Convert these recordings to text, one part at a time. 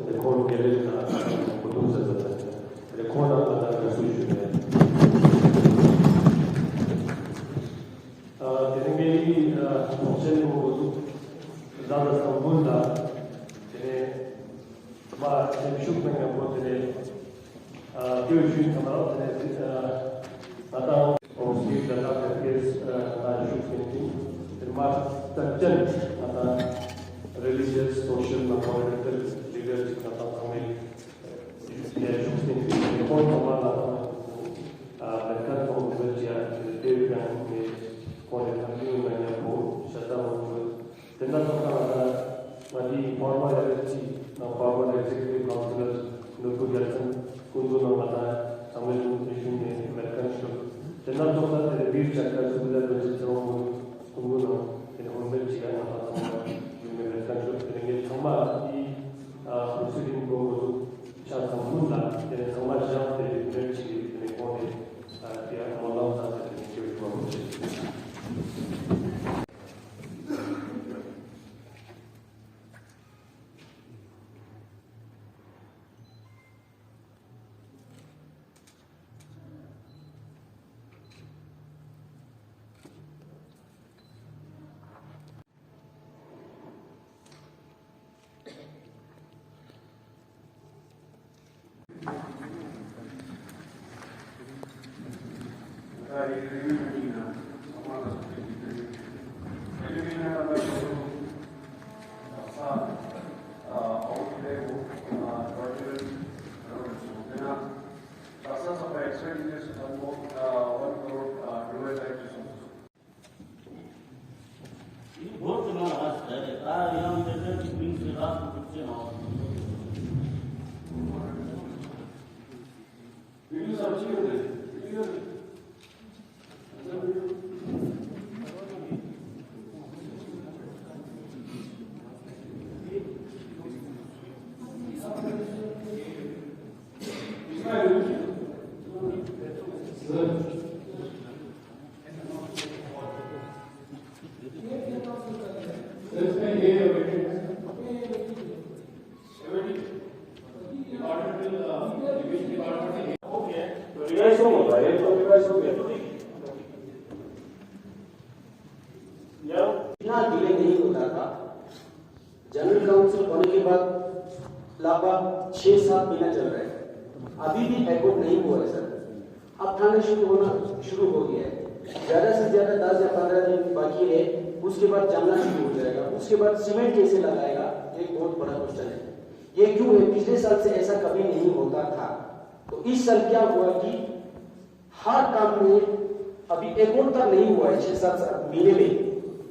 Record gelirse kutumuza zaten. Record kadar görüşürüz. Dedim ki sosyal bu ज़्यादा संबंध तेरे बार तेरे शुभ में क्या बोलते हैं क्यों हमारा तेरे आता और स्टीव लगा करके शुभ करती तेरे बार तच्चन आता religious social political leaders का हमें ये शुभ करती है कौन हमारा लड़का को बच्चा देव ज्ञान में कौन है हम में वो शब्द Tenda toka madi formal LHC na power executive councillor Nurku Jackson kundu na mata Samuel Nutrition ne American show tenda toka the beer chakra sudah berjalan kundu na ini orang berjiwa na mata ini American show ini sama di proceeding ko chat sambunda ini sama jam dari berjiwa ini kone dia malam saja ini kita general council होने के बाद लगभग 6-7 महीना चल रहा है अभी भी हाईकोर्ट नहीं हुआ है सर अब थाने शुरू हो गया है ज्यादा से ज्यादा 10 या 15 दिन बाकी है उसके बाद जमना शुरू हो जाएगा उसके बाद सीमेंट कैसे लगाएगा एक बहुत बड़ा क्वेश्चन है ये क्यों है पिछले साल से ऐसा कभी नहीं होता था तो इस साल क्या हुआ कि हर काम में अभी एक और तक नहीं हुआ है 6-7 महीने में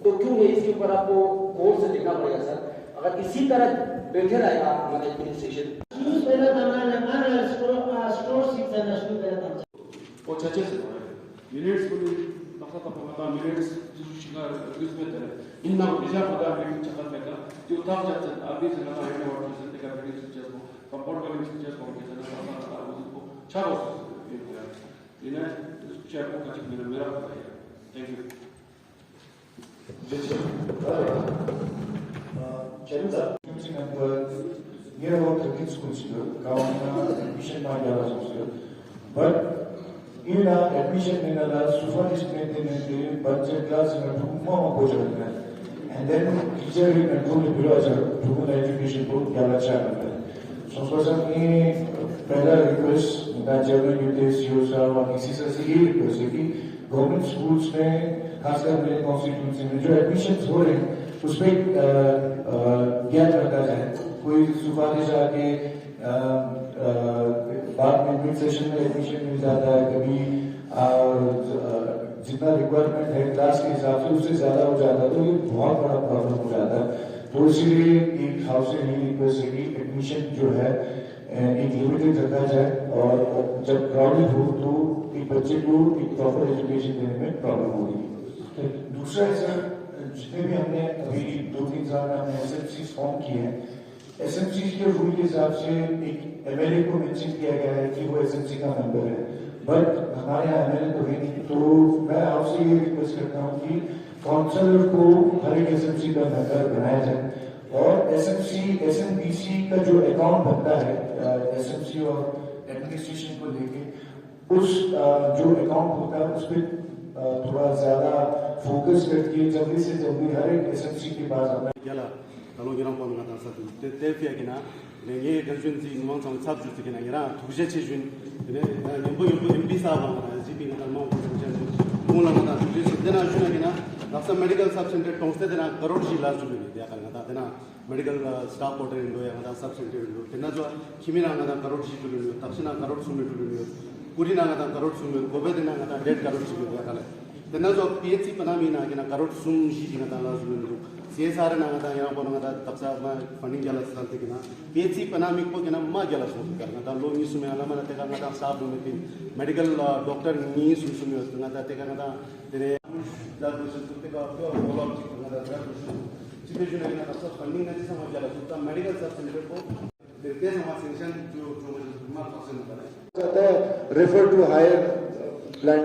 तो क्यों है इसके ऊपर आपको गौर से देखना पड़ेगा सर अगर इसी तरह बैठे रहेगा हमारा administration o çeçesi millet bunu bakata bakata millet çıkar hizmetleri inna bize kadar bir çıkar meka diyor tam zaten abi sen kadar ne var sen de kadar bir çıkacağız bu kapor kadar bir çıkacağız bu mesela bu çabuk yine şey bu kaçık bir merak var ya thank you 재밌다. Here about the kids schools too. Kawan admission na jala sosyo. But in admission in the super discipline in budget class in a more opportunity. And then teacher in a good education board jala channel. So for some पहला request ना जब यूटे सीओसा और किसी से ये request है कि government schools में खासकर मेरे कॉन्स्टिट्यूंसी में जो एडमिशंस हो रहे हैं उसमें ज्ञान रखा जाए कोई सुपारिश आके बाद में मिड सेशन में एडमिशन मिल जाता है कभी जितना रिक्वायरमेंट है क्लास के हिसाब से उससे ज्यादा हो जाता है तो ये बहुत बड़ा प्रॉब्लम हो जाता है तो इसीलिए एक हाउस से नहीं रिक्वेस्ट है कि एडमिशन जो है एक लिमिटेड रखा जाए और जब क्राउडेड हो तो एक बच्चे को एक प्रॉपर एजुकेशन देने में प्रॉब्लम होगी दूसरा है सर जितने भी हमने अभी 2-3 साल में हमने एसएमसी फॉर्म किए हैं एसएमसी के रूल के हिसाब से एक एमएलए को मेंशन किया गया है कि वो एसएमसी का मेंबर है बट हमारे यहाँ एमएलए तो है नहीं तो मैं आपसे ये रिक्वेस्ट करता हूँ कि काउंसलर को हर एक एसएमसी का मेंबर बनाया जाए और SMBC का जो अकाउंट बनता है SMC और एडमिनिस्ट्रेशन को लेके उस जो अकाउंट होता है उस पर थोड़ा ज्यादा फोकस करके जल्दी से जल्दी हर एक SMC के पास अपना Yala, kalau orang pun mengatakan satu, tetapi agaknya, ni kerjun si memang sangat sab justi kena, ira tujuh cejun, ni yang MP sahab, GP kata mau kerja, mula kata tujuh, dena juna kena, rasa medical sub center tongste dena karod jila juli, dia kan kata dena medical staff quarter Indo yang kata sub center Indo, dena jo kimina kata karod jili, tapsina karod sumi dulu, puri kata karod sumi, gobe dena kata dead karod sumi dia kan. Dena jo PHC panami kena karod sum jili kata lah juli. CSR nangata yang pun nangata tapsa funding jalan sesuatu kena PHC panamik pun kena ma jalan sesuatu kerana nangata lo ni sumai alam nangata teka nangata staff dulu ni medical doctor ni sumai nangata teka nangata tere dah berusaha teka apa follow up nangata dah berusaha cipta juna kena tapsa funding nanti sama jalan sesuatu medical sub center ko देखते हैं हमारे section जो हमारे पास number है कहता है refer to hire plan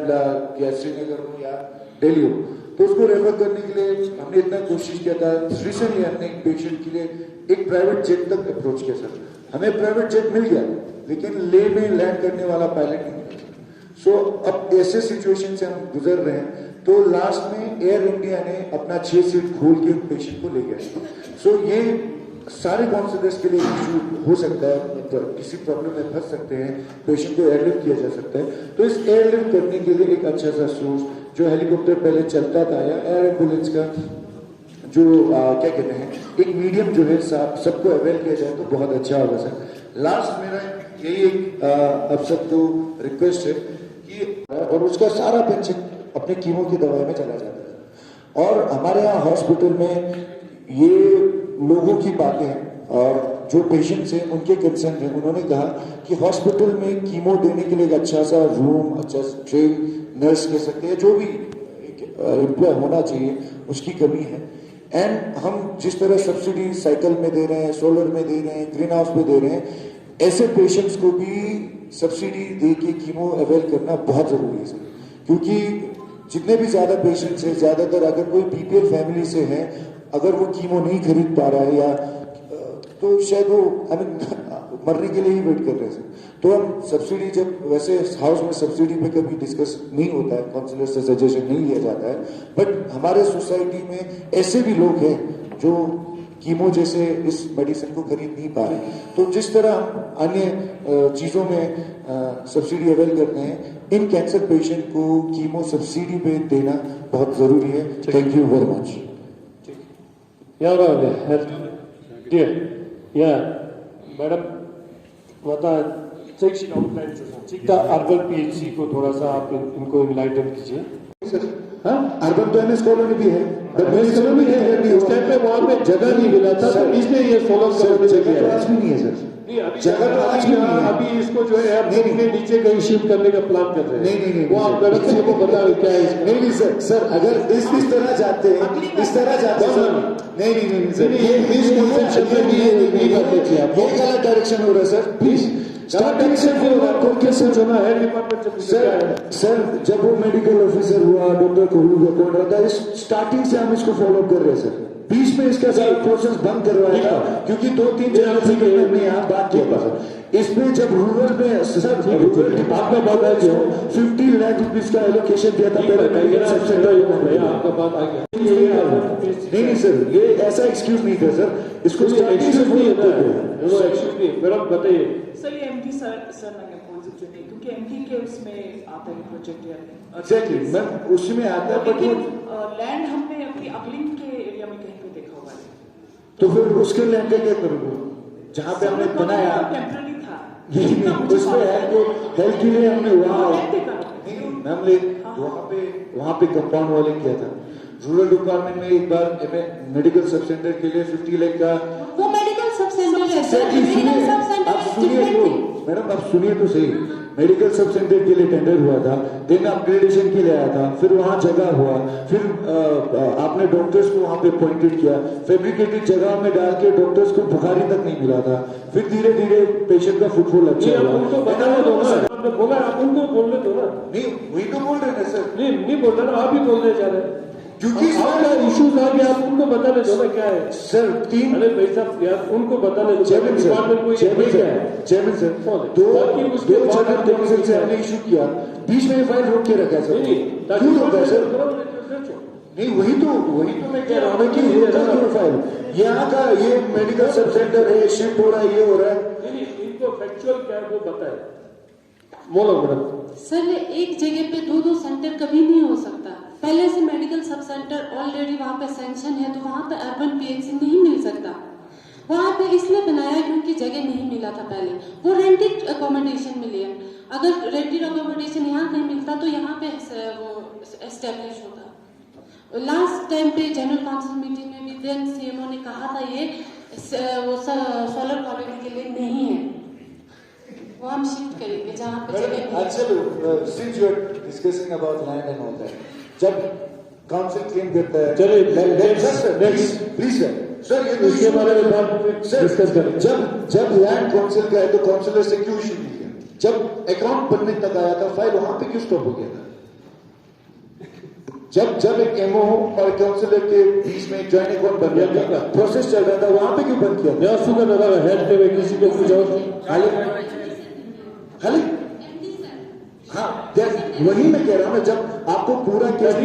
या श्रीनगर हो या दिल्ली हो तो उसको रेफर करने के लिए हमने इतना कोशिश किया था रिसेंटली हमने एक पेशेंट के लिए एक प्राइवेट जेट तक अप्रोच किया सर हमें प्राइवेट जेट मिल गया लेकिन ले में लैंड करने वाला पायलट नहीं मिला सो अब ऐसे सिचुएशन से हम गुजर रहे हैं तो लास्ट में एयर इंडिया ने अपना 6 सीट खोल के पेशेंट को ले गया सो ये सारे काउंसलर्स के लिए इशू हो सकता है किसी प्रॉब्लम में फंस सकते हैं पेशेंट को एयरलिफ्ट किया जा सकता है तो इस एयरलिफ्ट करने के लिए एक अच्छा सा सोर्स जो हेलीकॉप्टर पहले चलता था या एयर एम्बुलेंस का जो क्या कहते हैं एक मीडियम जो है सबको अवेल किया जाए तो बहुत अच्छा होगा सर लास्ट मेरा यही एक अब सबको रिक्वेस्ट है कि और उसका सारा पेंशन अपने कीमो की दवाई में चला जाता है और हमारे यहाँ हॉस्पिटल में ये लोगों की बातें हैं और जो पेशेंट्स हैं उनके कंसर्न हैं उन्होंने कहा कि हॉस्पिटल में कीमो देने के लिए एक अच्छा सा रूम अच्छा ट्रेन नर्स कह सकते हैं जो भी एम्प्लॉय होना चाहिए उसकी कमी है एंड हम जिस तरह सब्सिडी साइकिल में दे रहे हैं सोलर में दे रहे हैं ग्रीन हाउस में दे रहे हैं ऐसे पेशेंट्स को भी सब्सिडी दे के कीमो अवेल करना बहुत जरूरी है सर क्योंकि जितने भी ज्यादा पेशेंट्स हैं ज्यादातर अगर कोई BPL फैमिली से है अगर वो कीमो नहीं खरीद पा रहा है या तो शायद वो मरने के लिए ही वेट कर रहे हैं तो हम सब्सिडी जब वैसे हाउस में सब्सिडी पे कभी डिस्कस नहीं होता है काउंसलर से सजेशन नहीं लिया जाता है बट हमारे सोसाइटी में ऐसे भी लोग हैं जो कीमो जैसे इस मेडिसिन को खरीद नहीं पा रहे तो जिस तरह हम अन्य चीज़ों में सब्सिडी अवेल करते हैं इन कैंसर पेशेंट को कीमो सब्सिडी पे देना बहुत ज़रूरी है thank you very much madam urban PHC को थोड़ा सा आप इनको इनलाइटन कीजिए अर्बन तो MS कॉलोनी भी है कॉलोनी है उस टाइम पे वहाँ पे जगह नहीं मिला था तो इसलिए ये फॉलो जगह आज भी नहीं है सर जगह आज भी अभी इसको जो है एयरपोर्ट के नीचे कहीं शिफ्ट करने का प्लान कर रहे हैं नहीं वो आप गलत से को बता रहे क्या है नहीं सर अगर इस तरह जाते हैं इस तरह जाते हैं नहीं सर ये इस कंसेप्शन में भी नहीं करते थे आप ये गलत डायरेक्शन हो रहा है सर प्लीज स्टार्टिंग से सर जब वो मेडिकल ऑफिसर हुआ डॉक्टर कोहलू का कौन रहता है स्टार्टिंग से हम इसको फॉलो कर रहे हैं सर बीच में इसका सारा प्रोसेस बंद करवाया था क्योंकि 2-3 जगह से हमने यहाँ बात किया था सर इसमें जब रूरल में सर आपका बात है जो 50 लाख रुपीस का एलोकेशन दिया था पहले आपका बात आ गया नहीं सर ये ऐसा एक्सक्यूज नहीं था सर इसको एक्सक्यूज नहीं है मैडम बताइए सर ये MD सर नहीं पॉजिटिव नहीं क्योंकि MD के उसमें आता है प्रोजेक्ट एग्जैक्टली मैम उसमें आता है बट लैंड हमने अपनी अपलिंक के एरिया में कहीं पे देखा हुआ है तो फिर उसके लैंड का क्या करोगे जहाँ पे हमने बनाया टेम्पररी था उसमें हेल्थ के लिए हमने हमने वहाँ पे कंपाउंड वाले किया था रूरल डिपार्टमेंट में एक बार मेडिकल सब सेंटर के लिए 50 लाख का वो मेडिकल सब सेंटर है मैडम आप सुनिए तो सही मेडिकल सब सेंटर के लिए टेंडर हुआ था देन अपग्रेडेशन के लिए आया था फिर वहाँ जगह हुआ फिर आपने डॉक्टर्स को वहाँ पे अपॉइंटेड किया फैब्रिकेटेड जगह में डाल के डॉक्टर्स को बुखारी तक नहीं मिला था फिर धीरे धीरे पेशेंट का फुटफॉल अच्छा हुआ बोला आप उनको बोलने दो ना नहीं वही तो बोल रहे हैं सर नहीं बोल रहे ना आप ही बोलने जा रहे हैं क्योंकि आपका इश्यूज आ गया, आप उनको बताने दो ना क्या है सर 3 अरे भाई साहब यार उनको बताने दो। चेयरमैन डिपार्टमेंट को ये क्या है चेयरमैन सर ताकि उसके दो बाद जगह डिवीजन से हमने इशू किया, बीच में फाइल रोक के रखा है सर। क्यों रोका है सर? नहीं वही तो मैं कह रहा हूँ ना कि रोका क्यों फाइल? यहाँ का ये मेडिकल सब सेंटर है, शिफ्ट हो रहा है, ये हो रहा है। नहीं इनको फैक्चुअल क्या है वो बताए। बोलो मैडम। सर एक जगह पे दो सेंटर कभी नहीं हो सकता। पहले से मेडिकल सब सेंटर ऑलरेडी वहाँ पे सैंक्शन है, तो वहाँ पे अर्बन पीएचसी नहीं मिल सकता। वहाँ पे इसलिए बनाया क्योंकि जगह नहीं मिला था पहले, वो रेंटेड अकोमोडेशन मिली है। अगर रेंटेड अकोमोडेशन यहाँ नहीं मिलता तो यहाँ पे वो एस्टेब्लिश होता। लास्ट टाइम पे जनरल काउंसिल मीटिंग में भी देन सीएमओ ने कहा था ये वो सोलर कॉलोनी के लिए नहीं है, वो हम शिफ्ट करेंगे जहाँ पे जगह। अच्छा since you are discussing about land and all that, जब काउंसिल क्लेम करता है, चलिए प्लीज सर ये तो इसके बारे में बात डिस्कस करें। जब लैंड काउंसिल का है तो काउंसिलर से क्यों इशू नहीं किया? जब अकाउंट बनने तक आया था फाइल वहां पे क्यों स्टॉप हो गया था? जब एक एमओ और काउंसिलर के बीच में ज्वाइंट अकाउंट बन गया था, प्रोसेस चल रहा था, वहां पे क्यों बंद किया? या सुबह नजर हेड पे किसी को कुछ और खाली हाँ वही मैं कह रहा हूँ ना, जब आपको पूरा केस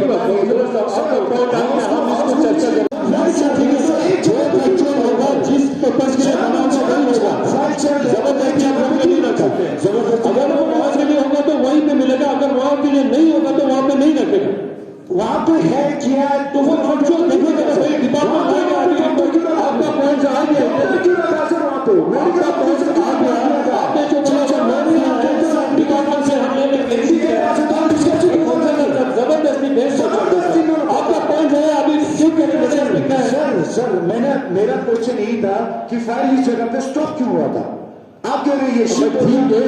जिस पर्पज के लिए बना होगा वही होगा। अगर वो वहां के लिए होगा तो वहीं पे मिलेगा, अगर वहां के लिए नहीं होगा तो वहां पे नहीं रखेगा। वहां पे है किया तो वो फैक्चुअल देखिएगा भाई, डिपार्टमेंट आएगा आपका पॉइंट आ गया क्यों रखा सर वहां पे? आपका पॉइंट आ गया, आपने जो बोला डिपार्टमेंट से हम लेने जबरदस्ती भेज आपका पॉइंट है। अभी क्यों करेंगे सर मेरा क्वेश्चन यही था कि फाइल इस जगह पे स्टॉप क्यों हुआ था? आप कह रहे हैं ये शिफ्ट ठीक है,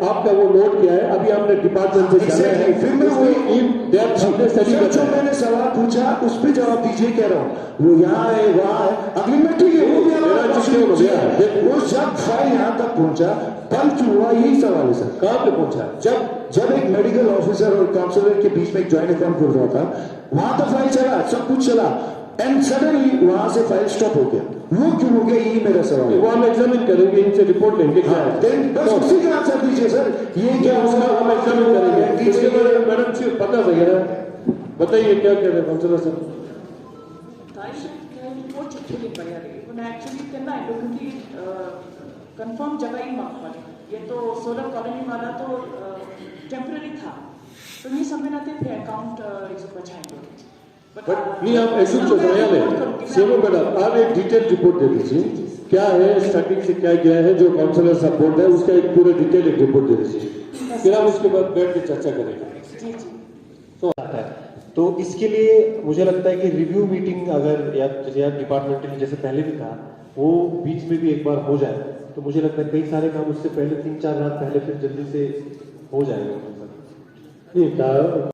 आपका वो नोट किया है, अभी हमने डिपार्टमेंट से जाना है, फिर मैं जो मैंने सवाल पूछा उस पर जवाब दीजिए। कह रहा हूँ वो यहाँ है वहाँ है, अगली में ठीक है वो जब फाइल यहाँ तक पहुंचा बंद क्यों हुआ, यही सवाल है सर। कहाँ पे पहुंचा? जब एक मेडिकल ऑफिसर और काउंसलर के बीच में एक ज्वाइंट अकाउंट खुल रहा था, वहां तो फाइल चला, सब कुछ चला, एंड सडनली वहां से फाइल स्टॉप हो गया। वो क्यों हो गया, यही मेरा सवाल है। वो हम एग्जामिन करेंगे, इनसे रिपोर्ट लेंगे क्या है। बस उसी का आंसर दीजिए सर, ये क्या होगा हम एग्जामिन करेंगे। इसके बारे में मैडम से पता वगैरह बताइए क्या कह रहे हैं काउंसलर सर। रिपोर्ट चिट्ठी पड़ी एक्चुअली करना है क्योंकि कंफर्म जगह ही मांग ये तो सोलर कॉलोनी वाला तो टेम्पररी था, तो ये समझते थे अकाउंट बचाएंगे। नहीं आप ऐसे चल रहे हैं सेवो मैडम, आप एक डिटेल रिपोर्ट दे दीजिए, क्या है स्टार्टिंग से क्या गया है, जो काउंसलर साहब बोल रहे हैं उसका एक पूरा डिटेल एक रिपोर्ट दे दीजिए, फिर हम उसके बाद बैठ के चर्चा करेंगे। तो इसके लिए मुझे लगता है कि रिव्यू मीटिंग अगर या डिपार्टमेंटल जैसे पहले भी था वो बीच में भी एक बार हो जाए तो मुझे लगता है कई सारे काम उससे पहले 3-4 रात पहले फिर जल्दी से हो जाएगा।